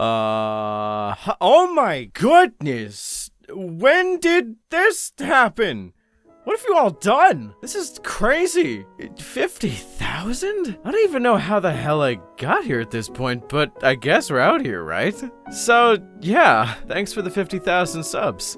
Oh my goodness! When did this happen? What have you all done? This is crazy. 50,000? I don't even know how the hell I got here at this point, but I guess we're out here, right? So, yeah, thanks for the 50,000 subs.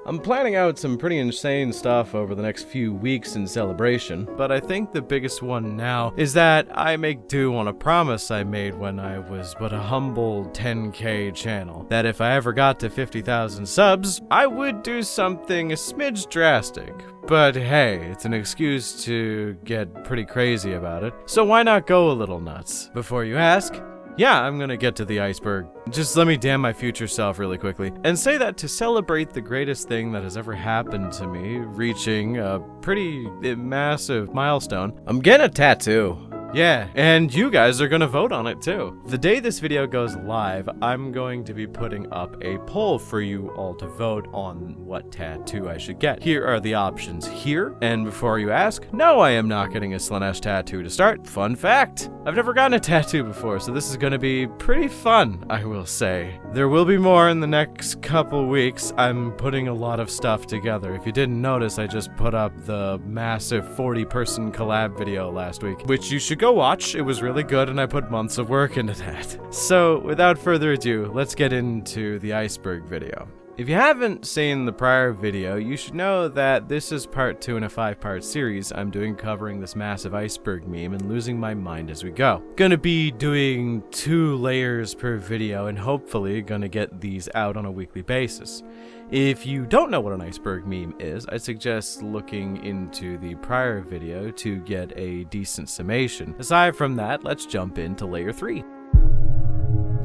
I'm planning out some pretty insane stuff over the next few weeks in celebration, but I think the biggest one now is that I make do on a promise I made when I was but a humble 10K channel, that if I ever got to 50,000 subs, I would do something a smidge drastic. But hey, it's an excuse to get pretty crazy about it, so why not go a little nuts? Before you ask, yeah, I'm gonna get to the iceberg. Just let me damn my future self really quickly and say that to celebrate the greatest thing that has ever happened to me, reaching a pretty massive milestone, I'm getting a tattoo. Yeah, and you guys are gonna vote on it too. The day this video goes live, I'm going to be putting up a poll for you all to vote on what tattoo I should get. Here are the options here, and before you ask, no, I am not getting a Slanesh tattoo to start. Fun fact, I've never gotten a tattoo before, so this is gonna be pretty fun, I will say. There will be more in the next couple weeks. I'm putting a lot of stuff together. If you didn't notice, I just put up the massive 40-person collab video last week, which you should go watch. It was really good and I put months of work into that. So without further ado, let's get into the iceberg video. If you haven't seen the prior video, you should know that this is part 2 in a 5-part series I'm doing covering this massive iceberg meme and losing my mind as we go. Gonna be doing 2 layers per video and hopefully gonna get these out on a weekly basis. If you don't know what an iceberg meme is, I suggest looking into the prior video to get a decent summation. Aside from that, let's jump into layer 3.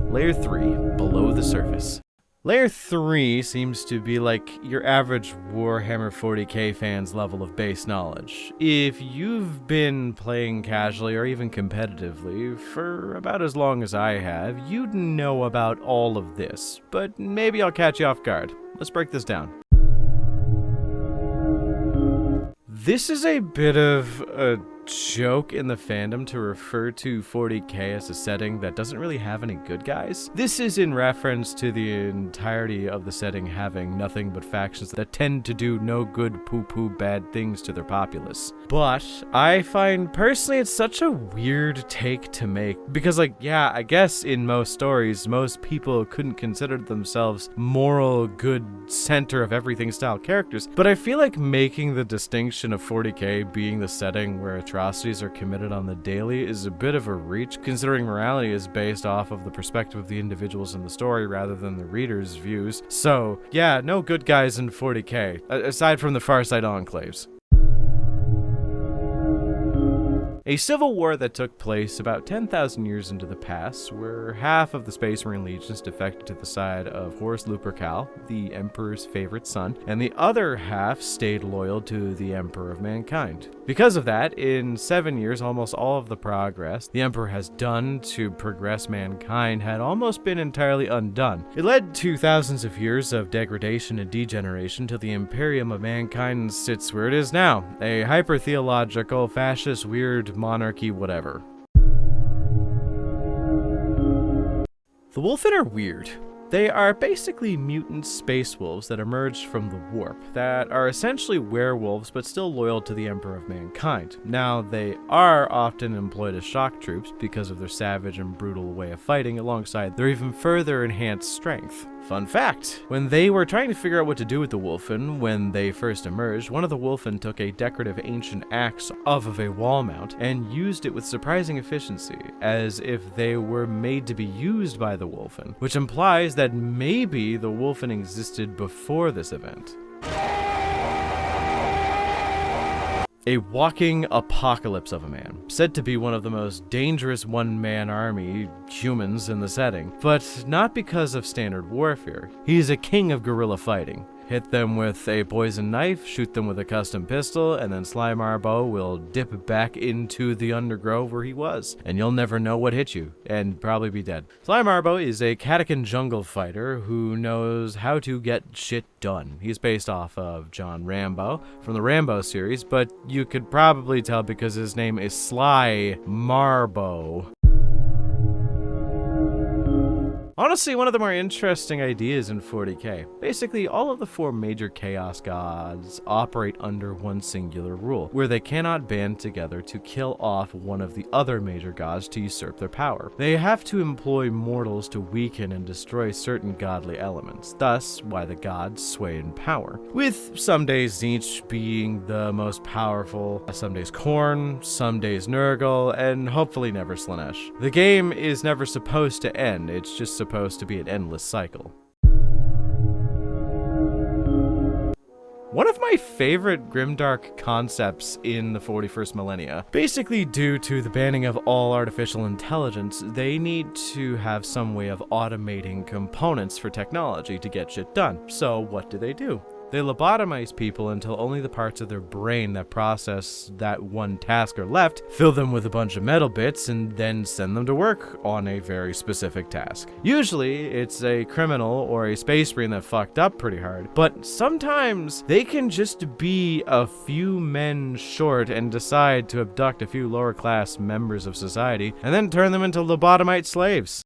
Layer 3, below the surface. Layer 3 seems to be like your average Warhammer 40k fan's level of base knowledge. If you've been playing casually or even competitively for about as long as I have, you'd know about all of this, but maybe I'll catch you off guard. Let's break this down. This is a bit of a joke in the fandom to refer to 40k as a setting that doesn't really have any good guys. This is in reference to the entirety of the setting having nothing but factions that tend to do no good poo-poo bad things to their populace. But I find personally it's such a weird take to make because, like, yeah, I guess in most stories most people couldn't consider themselves moral good center of everything style characters, but I feel like making the distinction of 40k being the setting where atrocities are committed on the daily is a bit of a reach, considering morality is based off of the perspective of the individuals in the story rather than the reader's views. So yeah, no good guys in 40k, aside from the Farside enclaves. A civil war that took place about 10,000 years into the past, where half of the Space Marine legions defected to the side of Horus Lupercal, the Emperor's favorite son, and the other half stayed loyal to the Emperor of Mankind. Because of that, in 7 years, almost all of the progress the Emperor has done to progress mankind had almost been entirely undone. It led to thousands of years of degradation and degeneration till the Imperium of Mankind sits where it is now, a hyper-theological, fascist, weird monarchy whatever. The Wolfen are weird. They are basically mutant space wolves that emerged from the warp, that are essentially werewolves but still loyal to the Emperor of Mankind. Now, they are often employed as shock troops because of their savage and brutal way of fighting alongside their even further enhanced strength. Fun fact, when they were trying to figure out what to do with the Wolfen when they first emerged, one of the Wolfen took a decorative ancient axe off of a wall mount and used it with surprising efficiency, as if they were made to be used by the Wolfen, which implies that maybe the Wolfen existed before this event. A walking apocalypse of a man, said to be one of the most dangerous one-man army humans in the setting, but not because of standard warfare. He's a king of guerrilla fighting. Hit them with a poison knife, shoot them with a custom pistol, and then Sly Marbo will dip back into the undergrowth where he was, and you'll never know what hit you, and probably be dead. Sly Marbo is a Catachan jungle fighter who knows how to get shit done. He's based off of John Rambo from the Rambo series, but you could probably tell because his name is Sly Marbo. Honestly, one of the more interesting ideas in 40k. Basically, all of the 4 major chaos gods operate under one singular rule, where they cannot band together to kill off one of the other major gods to usurp their power. They have to employ mortals to weaken and destroy certain godly elements, thus why the gods sway in power. With some days Tzeentch being the most powerful, some days Khorne, some days Nurgle, and hopefully never Slaanesh. The game is never supposed to end, it's just supposed to be an endless cycle. One of my favorite grimdark concepts in the 41st millennia, basically due to the banning of all artificial intelligence, they need to have some way of automating components for technology to get shit done. So what do? They lobotomize people until only the parts of their brain that process that one task are left, fill them with a bunch of metal bits, and then send them to work on a very specific task. Usually, it's a criminal or a space marine that fucked up pretty hard, but sometimes they can just be a few men short and decide to abduct a few lower class members of society and then turn them into lobotomite slaves.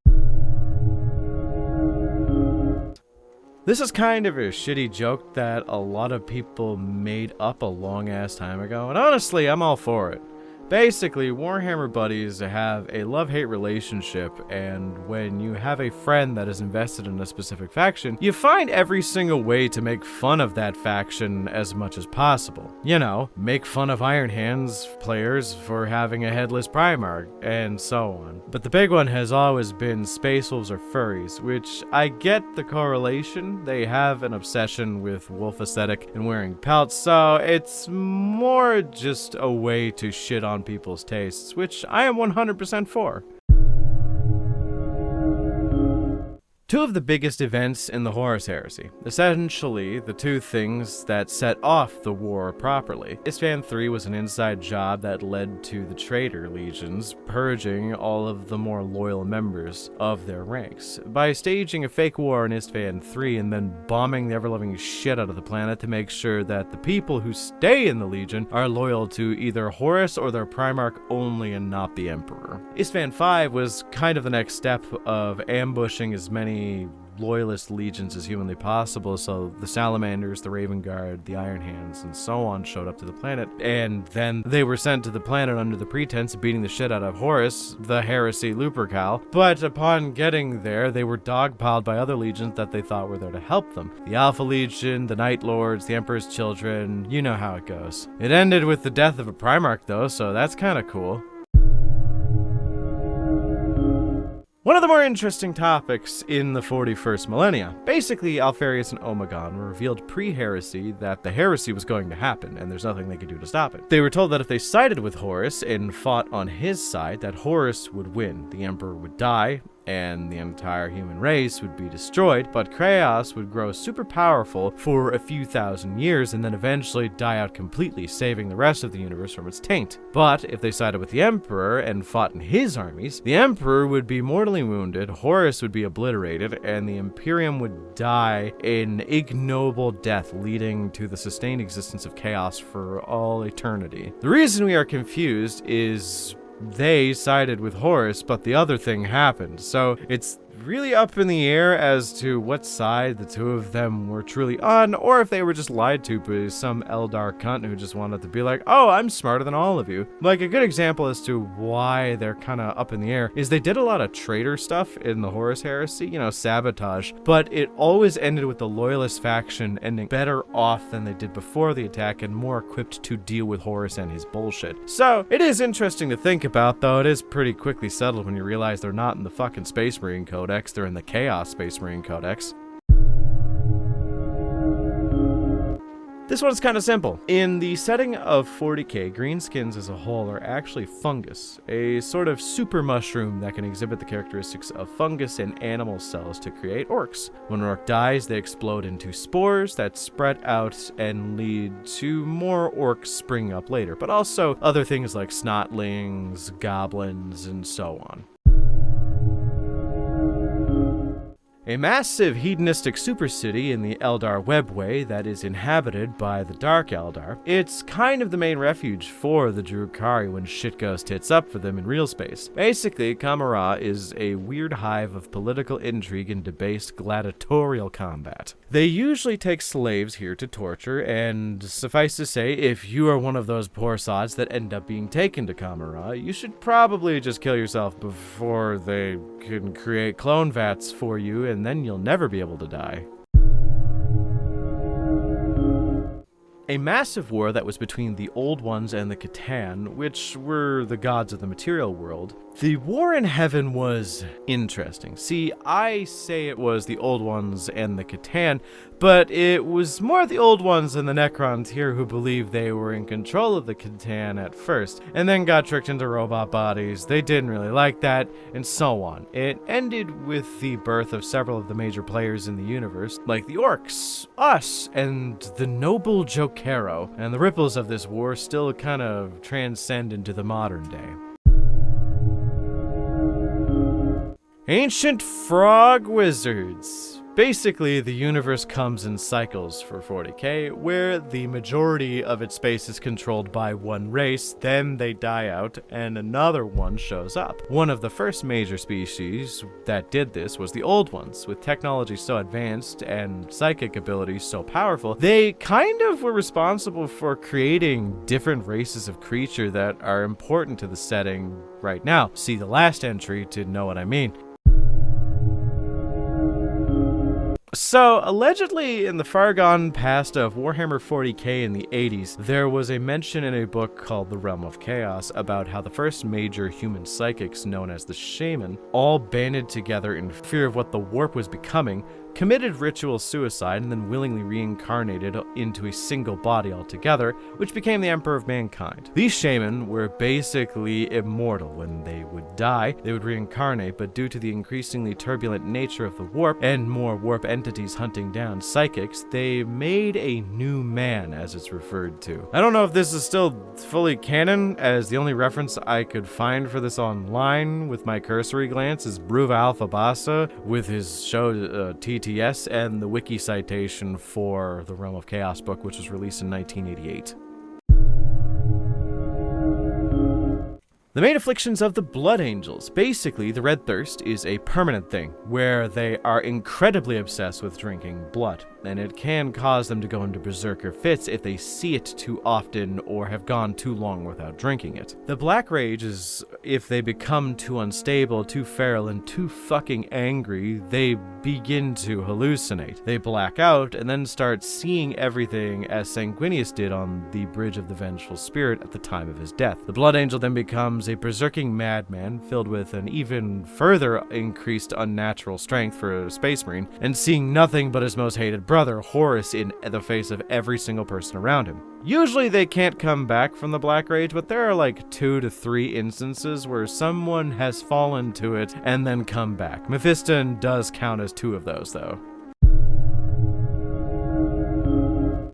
This is kind of a shitty joke that a lot of people made up a long ass time ago, and honestly, I'm all for it. Basically, Warhammer buddies have a love-hate relationship, and when you have a friend that is invested in a specific faction, you find every single way to make fun of that faction as much as possible. You know, make fun of Iron Hands players for having a headless Primarch, and so on. But the big one has always been Space Wolves or Furries, which I get the correlation. They have an obsession with wolf aesthetic and wearing pelts, so it's more just a way to shit on people's tastes, which I am 100% for. Two of the biggest events in the Horus Heresy, essentially the two things that set off the war properly. Isstvan III was an inside job that led to the traitor legions purging all of the more loyal members of their ranks. By staging a fake war in Isstvan III and then bombing the ever-loving shit out of the planet to make sure that the people who stay in the Legion are loyal to either Horus or their Primarch only and not the Emperor. Isstvan V was kind of the next step of ambushing as many loyalist legions as humanly possible, so the Salamanders, the Raven Guard, the Iron Hands, and so on showed up to the planet, and then they were sent to the planet under the pretense of beating the shit out of Horus, the Heresy Lupercal, but upon getting there, they were dogpiled by other legions that they thought were there to help them. The Alpha Legion, the Night Lords, the Emperor's Children, you know how it goes. It ended with the death of a Primarch though, so that's kinda cool. One of the more interesting topics in the 41st millennia. Basically, Alpharius and Omegon were revealed pre-heresy that the heresy was going to happen, and there's nothing they could do to stop it. They were told that if they sided with Horus and fought on his side, that Horus would win, the Emperor would die, and the entire human race would be destroyed, but Chaos would grow super powerful for a few thousand years and then eventually die out completely, saving the rest of the universe from its taint. But if they sided with the Emperor and fought in his armies, the Emperor would be mortally wounded, Horus would be obliterated, and the Imperium would die an ignoble death, leading to the sustained existence of Chaos for all eternity. The reason we are confused is they sided with Horus, but the other thing happened, so it's really up in the air as to what side the two of them were truly on, or if they were just lied to by some Eldar cunt who just wanted to be like, oh, I'm smarter than all of you. Like, a good example as to why they're kind of up in the air is they did a lot of traitor stuff in the Horus Heresy, you know, sabotage, but it always ended with the Loyalist faction ending better off than they did before the attack and more equipped to deal with Horus and his bullshit. So, it is interesting to think about, though it is pretty quickly settled when you realize they're not in the fucking Space Marine Codex, they're in the Chaos Space Marine Codex. This one's kind of simple. In the setting of 40k, greenskins as a whole are actually fungus, a sort of super mushroom that can exhibit the characteristics of fungus and animal cells to create orcs. When an orc dies, they explode into spores that spread out and lead to more orcs springing up later, but also other things like snotlings, goblins, and so on. A massive hedonistic supercity in the Eldar Webway that is inhabited by the Dark Eldar. It's kind of the main refuge for the Drukhari when shit goes tits up for them in real space. Basically, Kamara is a weird hive of political intrigue and debased gladiatorial combat. They usually take slaves here to torture, and suffice to say, if you are one of those poor sods that end up being taken to Kamara, you should probably just kill yourself before they can create clone vats for you, and then you'll never be able to die. A massive war that was between the Old Ones and the Catan, which were the gods of the material world. The war in heaven was interesting. See, I say it was the Old Ones and the Catan, but it was more the Old Ones and the Necrons here who believed they were in control of the Catan at first, and then got tricked into robot bodies. They didn't really like that, and so on. It ended with the birth of several of the major players in the universe, like the Orcs, us, and the noble Jokero, and the ripples of this war still kind of transcend into the modern day. Ancient Frog Wizards. Basically, the universe comes in cycles for 40k, where the majority of its space is controlled by one race, then they die out, and another one shows up. One of the first major species that did this was the Old Ones. With technology so advanced and psychic abilities so powerful, they kind of were responsible for creating different races of creature that are important to the setting right now. See the last entry to know what I mean. So, allegedly, in the far gone past of Warhammer 40k in the 80s, there was a mention in a book called The Realm of Chaos about how the first major human psychics, known as the Shaman, all banded together in fear of what the warp was becoming, committed ritual suicide, and then willingly reincarnated into a single body altogether, which became the Emperor of Mankind. These shaman were basically immortal. When they would die, they would reincarnate, but due to the increasingly turbulent nature of the warp and more warp entities hunting down psychics, they made a new man, as it's referred to. I don't know if this is still fully canon, as the only reference I could find for this online with my cursory glance is Bruva Alpha Bassa with his show TTS and the wiki citation for the Realm of Chaos book, which was released in 1988. The main afflictions of the Blood Angels. Basically, the Red Thirst is a permanent thing, where they are incredibly obsessed with drinking blood, and it can cause them to go into berserker fits if they see it too often or have gone too long without drinking it. The Black Rage is if they become too unstable, too feral, and too fucking angry, they begin to hallucinate. They black out and then start seeing everything as Sanguinius did on the Bridge of the Vengeful Spirit at the time of his death. The Blood Angel then becomes a berserking madman filled with an even further increased unnatural strength for a space marine, and seeing nothing but his most hated brother, Horus, in the face of every single person around him. Usually they can't come back from the Black Rage, but there are like 2 to 3 instances where someone has fallen to it and then come back. Mephiston does count as 2 of those, though.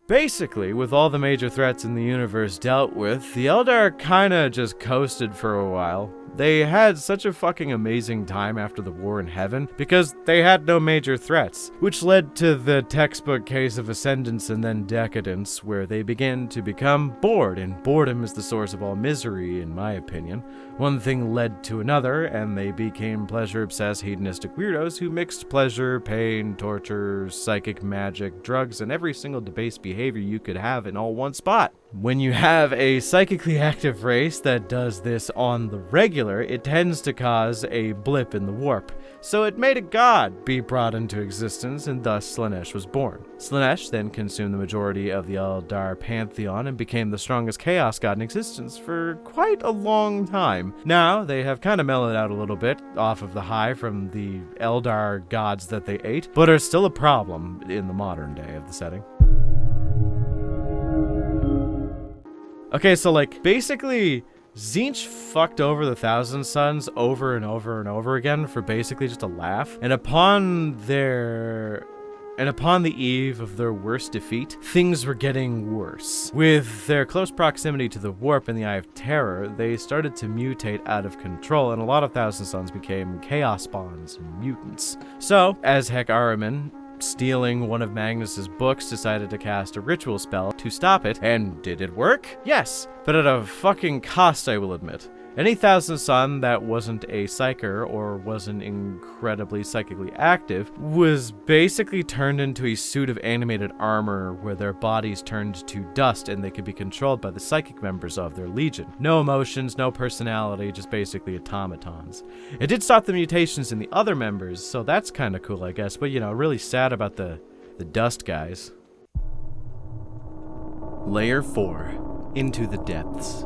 Basically, with all the major threats in the universe dealt with, the Eldar kinda just coasted for a while. They had such a fucking amazing time after the war in heaven because they had no major threats, which led to the textbook case of ascendance and then decadence, where they began to become bored, and boredom is the source of all misery, in my opinion. One thing led to another, and they became pleasure-obsessed hedonistic weirdos who mixed pleasure, pain, torture, psychic magic, drugs, and every single debased behavior you could have in all one spot. When you have a psychically active race that does this on the regular, it tends to cause a blip in the warp. So it made a god be brought into existence, and thus Slaanesh was born. Slaanesh then consumed the majority of the Eldar pantheon and became the strongest chaos god in existence for quite a long time. Now, they have kind of mellowed out a little bit off of the high from the Eldar gods that they ate, but are still a problem in the modern day of the setting. Okay, so basically, Tzeentch fucked over the Thousand Sons over and over and over again for basically just a laugh. And upon their And upon the eve of their worst defeat, things were getting worse. With their close proximity to the warp and the Eye of Terror, they started to mutate out of control, and a lot of Thousand Sons became chaos spawns and mutants. So, as Heck Ahriman, stealing one of Magnus's books, decided to cast a ritual spell to stop it. And did it work? Yes, but at a fucking cost, I will admit. Any Thousand Son that wasn't a psyker or wasn't incredibly psychically active was basically turned into a suit of animated armor where their bodies turned to dust and they could be controlled by the psychic members of their legion. No emotions, no personality, just basically automatons. It did stop the mutations in the other members, so that's kind of cool, I guess, but really sad about the dust guys. Layer 4. Into the Depths.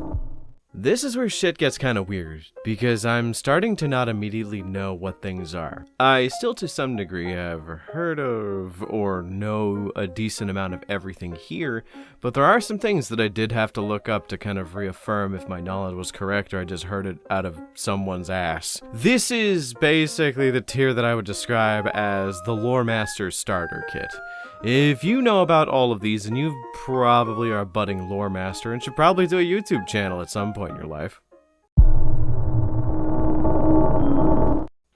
This is where shit gets kind of weird, because I'm starting to not immediately know what things are. I still to some degree have heard of or know a decent amount of everything here, but there are some things that I did have to look up to kind of reaffirm if my knowledge was correct or I just heard it out of someone's ass. This is basically the tier that I would describe as the Lore Master Starter Kit. If you know about all of these, then you probably are a budding lore master and should probably do a YouTube channel at some point in your life.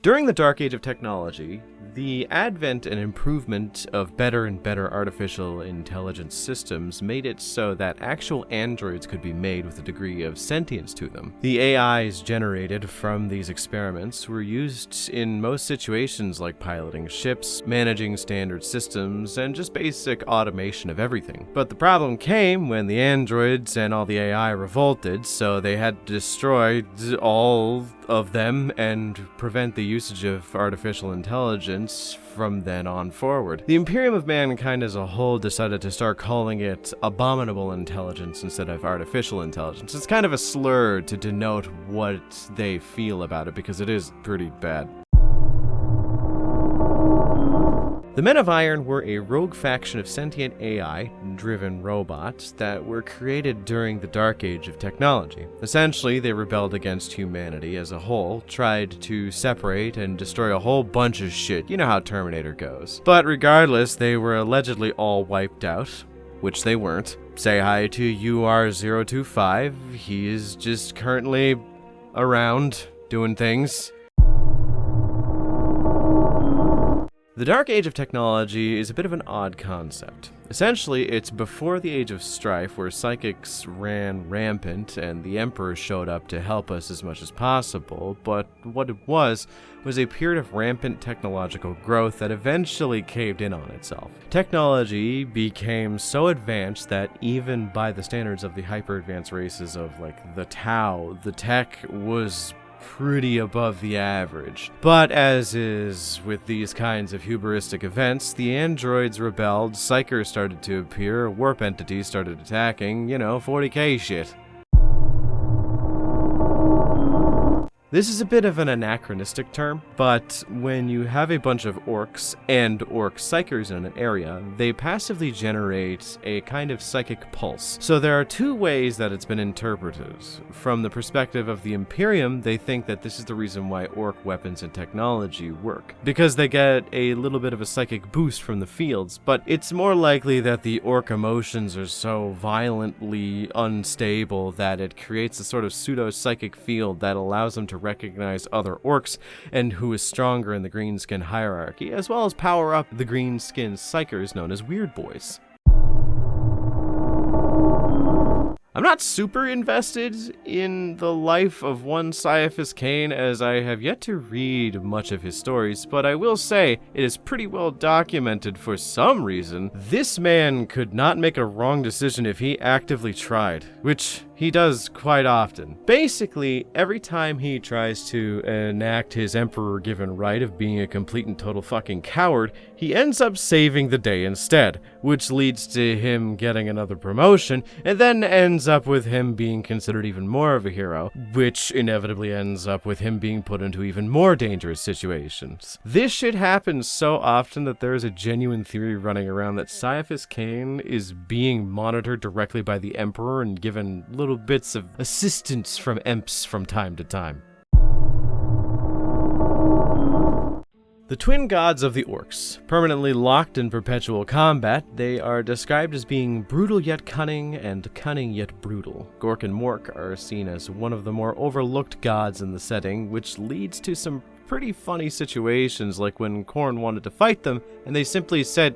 During the Dark Age of technology, the advent and improvement of better and better artificial intelligence systems made it so that actual androids could be made with a degree of sentience to them. The AIs generated from these experiments were used in most situations like piloting ships, managing standard systems, and just basic automation of everything. But the problem came when the androids and all the AI revolted, so they had to destroy all of them and prevent the usage of artificial intelligence from then on forward. The Imperium of Mankind as a whole decided to start calling it abominable intelligence instead of artificial intelligence. It's kind of a slur to denote what they feel about it because it is pretty bad. The Men of Iron were a rogue faction of sentient AI-driven robots that were created during the Dark Age of technology. Essentially, they rebelled against humanity as a whole, tried to separate and destroy a whole bunch of shit. You know how Terminator goes. But regardless, they were allegedly all wiped out, which they weren't. Say hi to UR025. He is just currently around doing things. The Dark Age of technology is a bit of an odd concept. Essentially, it's before the Age of Strife, where psychics ran rampant and the Emperor showed up to help us as much as possible, but what it was a period of rampant technological growth that eventually caved in on itself. Technology became so advanced that even by the standards of the hyper-advanced races of, like, the Tau, the tech was pretty above the average. But as is with these kinds of hubristic events, the androids rebelled, psychers started to appear, warp entities started attacking, 40k shit. This is a bit of an anachronistic term, but when you have a bunch of orcs and orc psychers in an area, they passively generate a kind of psychic pulse. So there are two ways that it's been interpreted. From the perspective of the Imperium, they think that this is the reason why orc weapons and technology work, because they get a little bit of a psychic boost from the fields, but it's more likely that the orc emotions are so violently unstable that it creates a sort of pseudo-psychic field that allows them to recognize other orcs and who is stronger in the greenskin hierarchy, as well as power up the greenskin psychers known as Weird Boys. I'm not super invested in the life of one Caiaphas Cain, as I have yet to read much of his stories, but I will say it is pretty well documented for some reason. This man could not make a wrong decision if he actively tried, which he does quite often. Basically, every time he tries to enact his emperor-given right of being a complete and total fucking coward, he ends up saving the day instead, which leads to him getting another promotion, and then ends up with him being considered even more of a hero, which inevitably ends up with him being put into even more dangerous situations. This shit happens so often that there is a genuine theory running around that Caiaphas Cain is being monitored directly by the Emperor and given little bits of assistance from EMPs from time to time. The twin gods of the orcs. Permanently locked in perpetual combat, they are described as being brutal yet cunning and cunning yet brutal. Gork and Mork are seen as one of the more overlooked gods in the setting, which leads to some pretty funny situations, like when Khorne wanted to fight them and they simply said,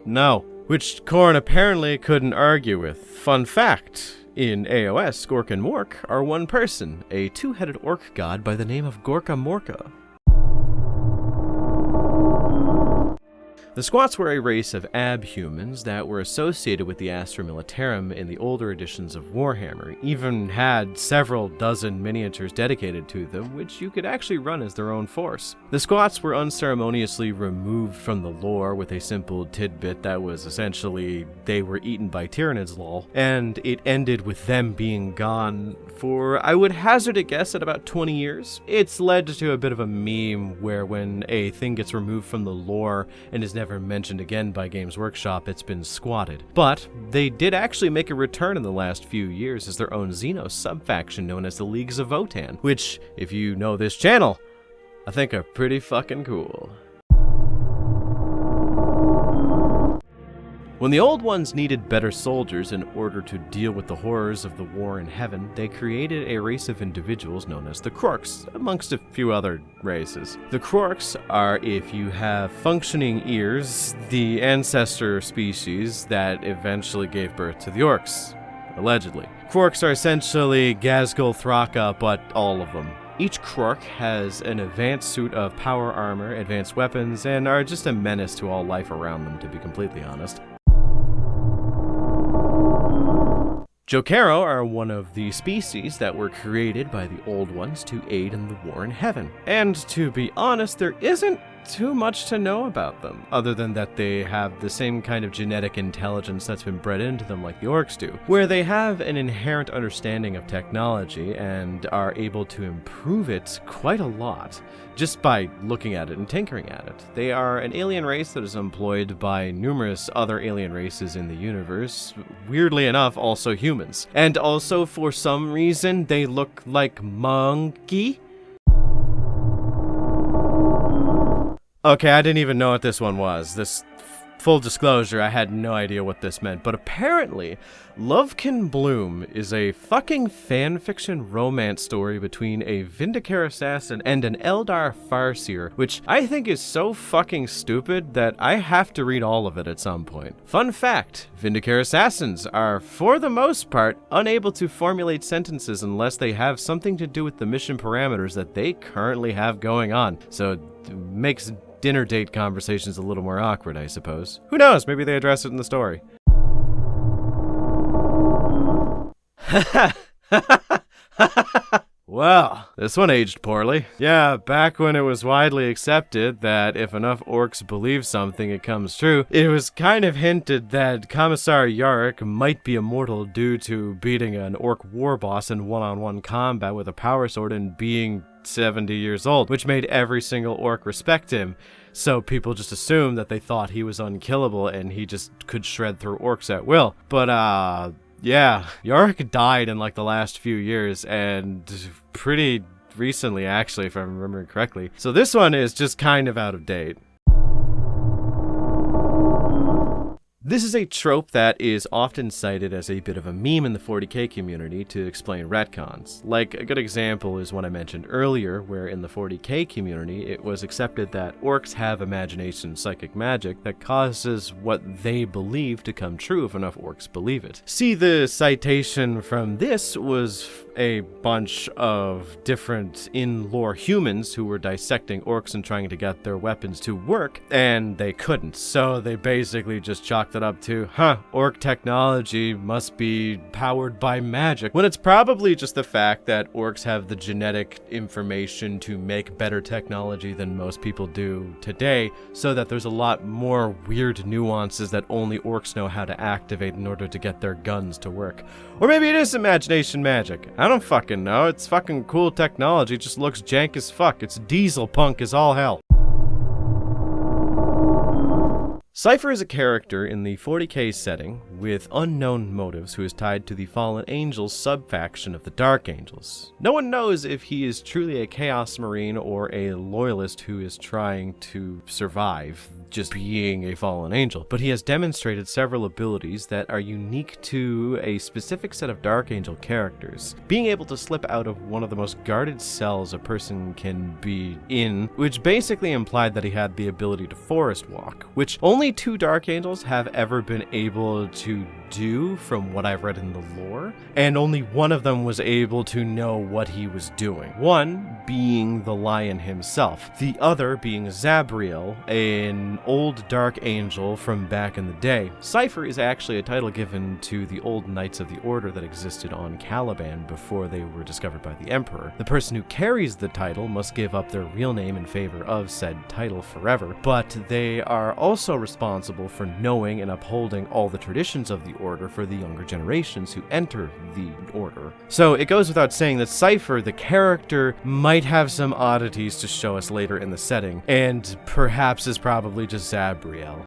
no. Which Khorne apparently couldn't argue with. Fun fact. In AOS, Gork and Mork are one person, a two-headed orc god by the name of Gorka Morka. The Squats were a race of abhumans that were associated with the Astra Militarum in the older editions of Warhammer, even had several dozen miniatures dedicated to them, which you could actually run as their own force. The Squats were unceremoniously removed from the lore with a simple tidbit that was essentially they were eaten by Tyranids lol, and it ended with them being gone for, I would hazard a guess, at about 20 years. It's led to a bit of a meme where when a thing gets removed from the lore and is never mentioned again by Games Workshop, it's been squatted. But they did actually make a return in the last few years as their own Xenos sub-faction known as the Leagues of Votann, which, if you know this channel, I think are pretty fucking cool. When the Old Ones needed better soldiers in order to deal with the horrors of the war in heaven, they created a race of individuals known as the Krorks, amongst a few other races. The Krorks are, if you have functioning ears, the ancestor species that eventually gave birth to the Orcs, allegedly. Krorks are essentially Ghazghkull Thraka, but all of them. Each Krork has an advanced suit of power armor, advanced weapons, and are just a menace to all life around them, to be completely honest. Jokero are one of the species that were created by the Old Ones to aid in the war in heaven. And to be honest, there isn't too much to know about them, other than that they have the same kind of genetic intelligence that's been bred into them like the orcs do, where they have an inherent understanding of technology and are able to improve it quite a lot just by looking at it and tinkering at it. They are an alien race that is employed by numerous other alien races in the universe, weirdly enough also humans. And also, for some reason, they look like monkey. Okay, I didn't even know what this one was. Full disclosure, I had no idea what this meant, but apparently, Love Can Bloom is a fucking fanfiction romance story between a Vindicare assassin and an Eldar Farseer, which I think is so fucking stupid that I have to read all of it at some point. Fun fact, Vindicare assassins are, for the most part, unable to formulate sentences unless they have something to do with the mission parameters that they currently have going on, so it makes dinner date conversations a little more awkward, I suppose. Who knows? Maybe they address it in the story. Well, this one aged poorly. Yeah, back when it was widely accepted that if enough orcs believe something, it comes true, it was kind of hinted that Commissar Yarrick might be immortal due to beating an orc war boss in one-on-one combat with a power sword and being 70 years old, which made every single orc respect him. So people just assumed that they thought he was unkillable and he just could shred through orcs at will. But, yeah, Yarrick died in like the last few years, and pretty recently actually, if I'm remembering correctly. So this one is just kind of out of date. This is a trope that is often cited as a bit of a meme in the 40k community to explain retcons. Like, a good example is one I mentioned earlier, where in the 40k community it was accepted that orcs have imagination psychic magic that causes what they believe to come true if enough orcs believe it. See, the citation from this was a bunch of different in-lore humans who were dissecting orcs and trying to get their weapons to work, and they couldn't. So they basically just chalked it up to, orc technology must be powered by magic, when it's probably just the fact that orcs have the genetic information to make better technology than most people do today, so that there's a lot more weird nuances that only orcs know how to activate in order to get their guns to work. Or maybe it is imagination magic. I don't fucking know. It's fucking cool technology, it just looks jank as fuck. It's diesel punk as all hell. Cypher is a character in the 40k setting with unknown motives who is tied to the Fallen Angels sub-faction of the Dark Angels. No one knows if he is truly a Chaos Marine or a loyalist who is trying to survive just being a fallen angel, but he has demonstrated several abilities that are unique to a specific set of Dark Angel characters. Being able to slip out of one of the most guarded cells a person can be in, which basically implied that he had the ability to forest walk, which only 2 Dark Angels have ever been able to do from what I've read in the lore, and only one of them was able to know what he was doing. One being the Lion himself, the other being Zabriel, an old Dark Angel from back in the day. Cypher is actually a title given to the old Knights of the Order that existed on Caliban before they were discovered by the Emperor. The person who carries the title must give up their real name in favor of said title forever, but they are also responsible for knowing and upholding all the traditions of the Order for the younger generations who enter the Order. So it goes without saying that Cypher, the character, might have some oddities to show us later in the setting, and perhaps is probably just Zabriel.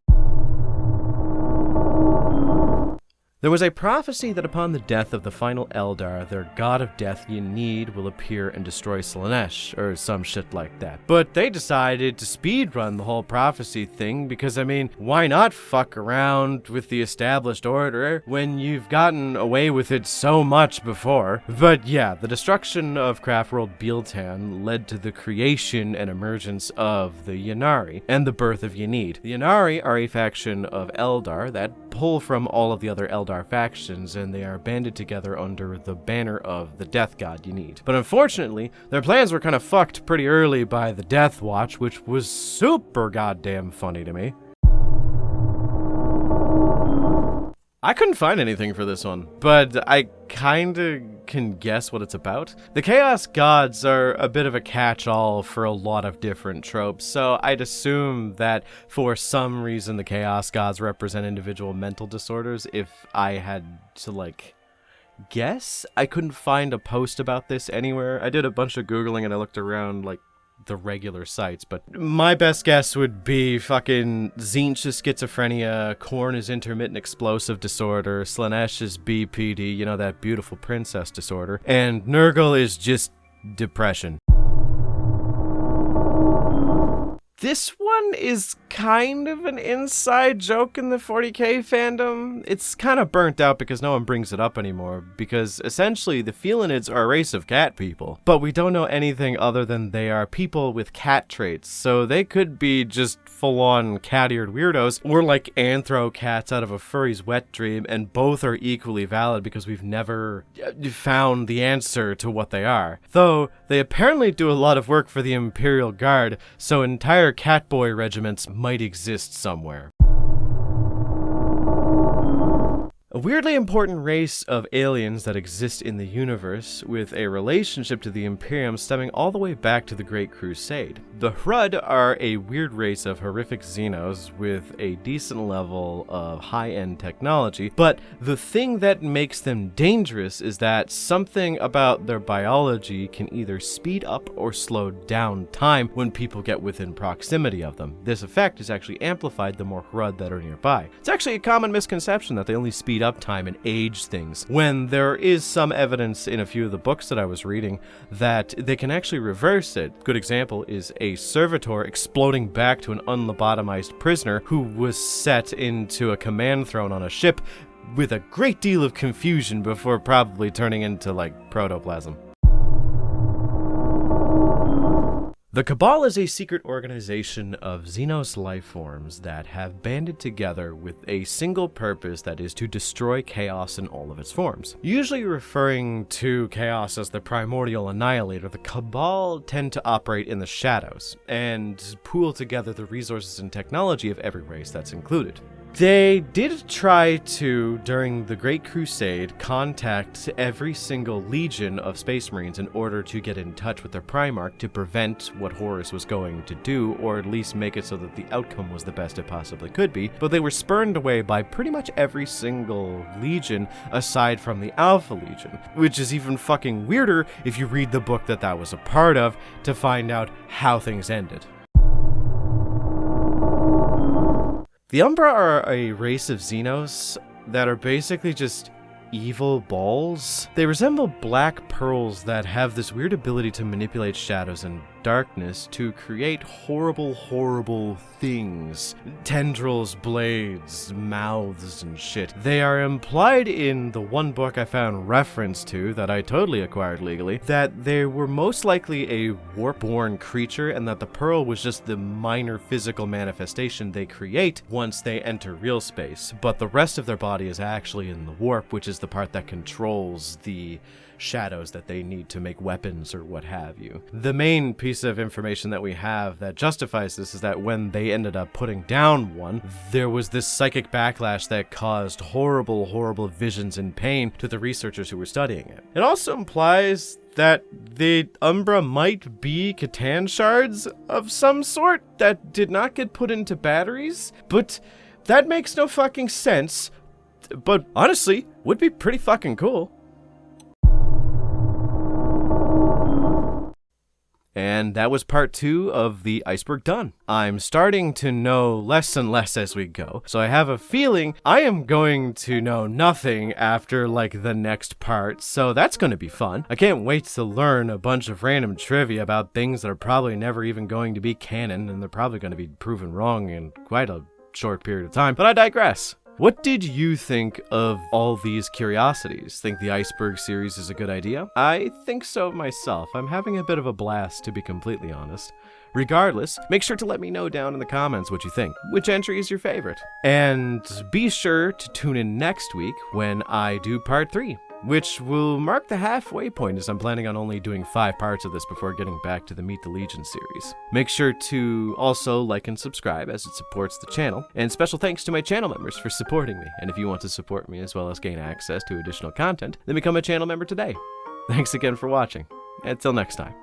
There was a prophecy that upon the death of the final Eldar, their god of death Ynid will appear and destroy Slaanesh, or some shit like that. But they decided to speedrun the whole prophecy thing because, I mean, why not fuck around with the established order when you've gotten away with it so much before? But yeah, the destruction of Craftworld Bealtan led to the creation and emergence of the Ynnari, and the birth of Ynid. The Ynnari are a faction of Eldar that pull from all of the other Eldar factions, and they are banded together under the banner of the Death God Ynid. But unfortunately, their plans were kind of fucked pretty early by the Death Watch, which was super goddamn funny to me. I couldn't find anything for this one, but I kinda can guess what it's about. The Chaos Gods are a bit of a catch-all for a lot of different tropes, so I'd assume that for some reason the Chaos Gods represent individual mental disorders. If I had to, guess, I couldn't find a post about this anywhere. I did a bunch of Googling and I looked around, the regular sites, but my best guess would be fucking Tzeentch is schizophrenia, Khorne is intermittent explosive disorder, Slaanesh is BPD, you know, that beautiful princess disorder, and Nurgle is just depression. This one is kind of an inside joke in the 40k fandom. It's kind of burnt out because no one brings it up anymore, because essentially the Felinids are a race of cat people, but we don't know anything other than they are people with cat traits, so they could be just full-on cat-eared weirdos, or like anthro cats out of a furry's wet dream, and both are equally valid because we've never found the answer to what they are. Though, they apparently do a lot of work for the Imperial Guard, so entire catboy regiments might exist somewhere. A weirdly important race of aliens that exist in the universe, with a relationship to the Imperium stemming all the way back to the Great Crusade. The Hrud are a weird race of horrific Xenos with a decent level of high-end technology, but the thing that makes them dangerous is that something about their biology can either speed up or slow down time when people get within proximity of them. This effect is actually amplified the more Hrud that are nearby. It's actually a common misconception that they only speed up time and age things, when there is some evidence in a few of the books that I was reading that they can actually reverse it. Good example is a servitor exploding back to an unlobotomized prisoner who was set into a command throne on a ship with a great deal of confusion before probably turning into protoplasm. The Cabal is a secret organization of Xenos life forms that have banded together with a single purpose, that is to destroy chaos in all of its forms. Usually referring to chaos as the primordial annihilator, the Cabal tend to operate in the shadows and pool together the resources and technology of every race that's included. They did try to, during the Great Crusade, contact every single legion of Space Marines in order to get in touch with their Primarch to prevent what Horus was going to do, or at least make it so that the outcome was the best it possibly could be, but they were spurned away by pretty much every single legion aside from the Alpha Legion, which is even fucking weirder if you read the book that was a part of to find out how things ended. The Umbra are a race of Xenos that are basically just evil balls. They resemble black pearls that have this weird ability to manipulate shadows and darkness to create horrible, horrible things. Tendrils, blades, mouths, and shit. They are implied in the one book I found reference to, that I totally acquired legally, that they were most likely a warp-born creature and that the pearl was just the minor physical manifestation they create once they enter real space, but the rest of their body is actually in the warp, which is the part that controls the shadows that they need to make weapons or what have you. The main piece of information that we have that justifies this is that when they ended up putting down one, there was this psychic backlash that caused horrible, horrible visions and pain to the researchers who were studying it. It also implies that the Umbra might be Catan shards of some sort that did not get put into batteries, but that makes no fucking sense. But honestly, would be pretty fucking cool. And that was part 2 of the Iceberg done. I'm starting to know less and less as we go, so I have a feeling I am going to know nothing after, like, the next part, so that's going to be fun. I can't wait to learn a bunch of random trivia about things that are probably never even going to be canon, and they're probably going to be proven wrong in quite a short period of time, but I digress. What did you think of all these curiosities? Think the Iceberg series is a good idea? I think so myself. I'm having a bit of a blast, to be completely honest. Regardless, make sure to let me know down in the comments what you think. Which entry is your favorite? And be sure to tune in next week when I do part 3. Which will mark the halfway point, as I'm planning on only doing 5 parts of this before getting back to the Meet the Legion series. Make sure to also like and subscribe, as it supports the channel, and special thanks to my channel members for supporting me, and if you want to support me as well as gain access to additional content, then become a channel member today. Thanks again for watching, and until next time.